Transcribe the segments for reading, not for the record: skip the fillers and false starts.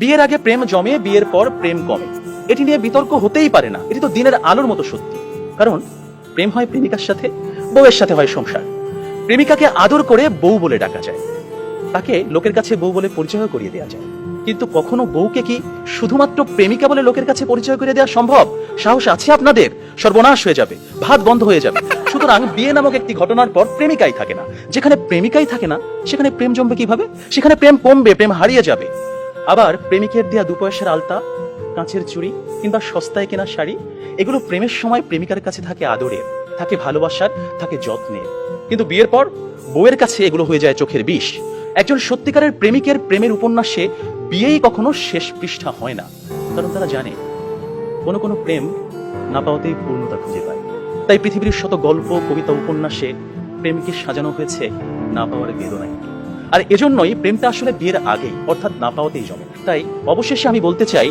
বিয়ের আগে প্রেম জমে, বিয়ের পর প্রেম কমে, এটি নিয়ে বিতর্ক হতেই পারে না। এটি তো দিনের আলোর মতো সত্যি। কারণ প্রেম হয় প্রেমিকার সাথে, বউয়ের সাথে হয় সংসার। প্রেমিকাকে আদর করে বউ বলে ডাকা যায়, তাকে লোকের কাছে বউ বলে পরিচয় করিয়ে দেওয়া যায়। কিন্তু কখনো বউকে কি শুধুমাত্র প্রেমিকা বলে লোকের কাছে পরিচয় করে দেওয়া সম্ভব? সাহস আছে আপনাদের? সর্বনাশ হয়ে যাবে, ভাত বন্ধ হয়ে যাবে। সুতরাং বিয়ে নামক একটি ঘটনার পর প্রেমিকাই থাকে না। যেখানে প্রেমিকাই থাকে না, সেখানে প্রেম জমবে কিভাবে? সেখানে প্রেম কমবে, প্রেম হারিয়ে যাবে। আবার প্রেমিকের দেয়া 2 পয়সার আলতা, কাঁচের চুড়ি কিংবা সস্তায় কেনা শাড়ি, এগুলো প্রেমের সময় প্রেমিকার কাছে থাকে আদরের, থাকে ভালোবাসার, থাকে যত্নের। কিন্তু বিয়ের পর বউয়ের কাছে এগুলো হয়ে যায় চোখের বিষ। একজন সত্যিকারের প্রেমিকের প্রেমের উপন্যাসে বিয়েই কখনো শেষ পৃষ্ঠা হয় না। কারণ তারা জানে কোনো কোনো প্রেম না পাওয়াতেই পূর্ণতা খুঁজে পায়। তাই পৃথিবীর শত গল্প, কবিতা, উপন্যাসে প্রেমকে সাজানো হয়েছে না পাওয়ার বেদনায়। আর এজন্যই প্রেমটা আসলে বিয়ের আগেই, অর্থাৎ না পাওয়াতেই জমে। তাই অবশেষে আমি বলতে চাই,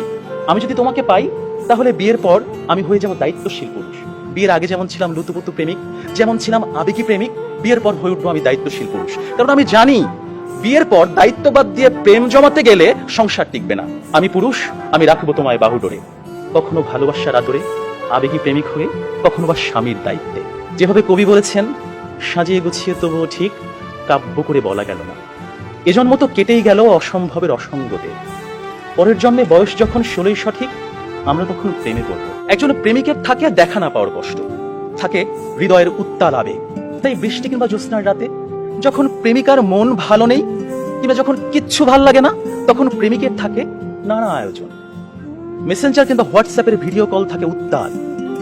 আমি যদি তোমাকে পাই তাহলে বিয়ের পর আমি হয়ে যাব দায়িত্বশীল পুরুষ। বিয়ের আগে যেমন ছিলাম লুতুপুতু প্রেমিক, যেমন ছিলাম আবেগী প্রেমিক, বিয়ের পর হয়ে উঠবো আমি দায়িত্বশীল পুরুষ। কারণ আমি জানি বিয়ের পর দায়িত্ববাদ দিয়ে প্রেম জমাতে গেলে সংসার টিকবে না। আমি পুরুষ, আমি রাখবো তোমায় বাহুডোরে, কখনো ভালোবাসার আদরে, আবেগী প্রেমিক হয়ে, কখনো বা স্বামীর দায়িত্বে। যেভাবে কবি বলেছেন, সাজিয়ে গুছিয়ে তবুও ঠিক কাব্য করে বলা গেল না, এজন্ম তো কেটেই গেল অসম্ভবের অসঙ্গতে। পরের জন্মে বয়স যখন 16ই সঠিক, আমরা তখন প্রেমে পড়ব। একজন প্রেমিকের থাকে দেখা না পাওয়ার কষ্ট, থাকে হৃদয়ের উত্তাল আবেগ। তাই বৃষ্টি কিংবা জ্যোৎস্নার রাতে যখন প্রেমিকার মন ভালো নেই কিংবা যখন কিচ্ছু ভাল লাগে না, তখন প্রেমিকের থাকে নানা আয়োজন। মেসেঞ্জার কিংবা হোয়াটসঅ্যাপের ভিডিও কল থাকে উত্তাল।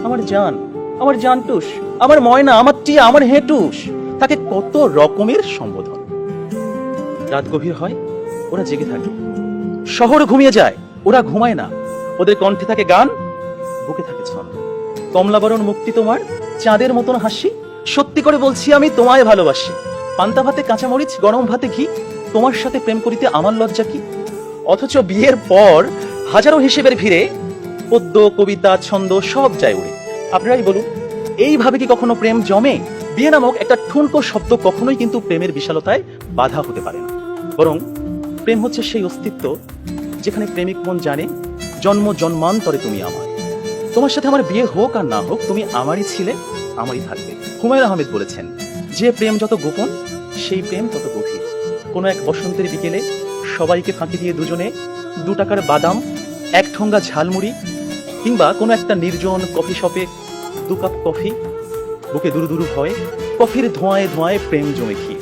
আমার জান, আমার জানটুস, আমার ময়না, আমার টিয়া, আমার হেটুস, তাকে কত রকমের সম্বোধন। রাত গভীর হয়, ওরা জেগে থাকে। শহর ঘুমিয়ে যায়, ওরা ঘুমায় না। ওদের কণ্ঠে থাকে গান, বুকে থাকে ছন্দ। কমলাবরণ মুক্তি তোমার, চাঁদের মতন হাসি, সত্যি করে বলছি আমি তোমায় ভালোবাসি। পান্তা ভাতে কাঁচামরিচ, গরম ভাতে ঘি, তোমার সাথে প্রেম করিতে আমার লজ্জা কি। অথচ বিয়ের পর হাজারো হিসেবের ভিড়ে পদ্য, কবিতা, ছন্দ সব যায় উড়ে। আপনারাই বলুন, এইভাবে কি কখনো প্রেম জমে? বিয়ে নামক একটা ঠুনকো শব্দ কখনোই কিন্তু প্রেমের বিশালতায় বাধা হতে পারে না। বরং প্রেম হচ্ছে সেই অস্তিত্ব যেখানে প্রেমিক মন জানে জন্ম জন্মান্তরে তুমি আমার। তোমার সাথে আমার বিয়ে হোক আর না হোক, তুমি আমারই ছিলে, আমারই থাকবে। হুমায়ুন আহমেদ বলেছেন, যে প্রেম যত গোপন, সেই প্রেম তত গভীর। কোনো এক বসন্তের বিকেলে সবাইকে ফাঁকি দিয়ে দুজনে 2 টাকার বাদাম, 1 ঠোঙ্গা ঝালমুড়ি কিংবা কোনো একটা নির্জন কফি শপে 2 কাপ কফি, বুকে দুরু দুরু ভয়, কফির ধোঁয়ায় ধোঁয়ায় প্রেম জমে ক্ষীর।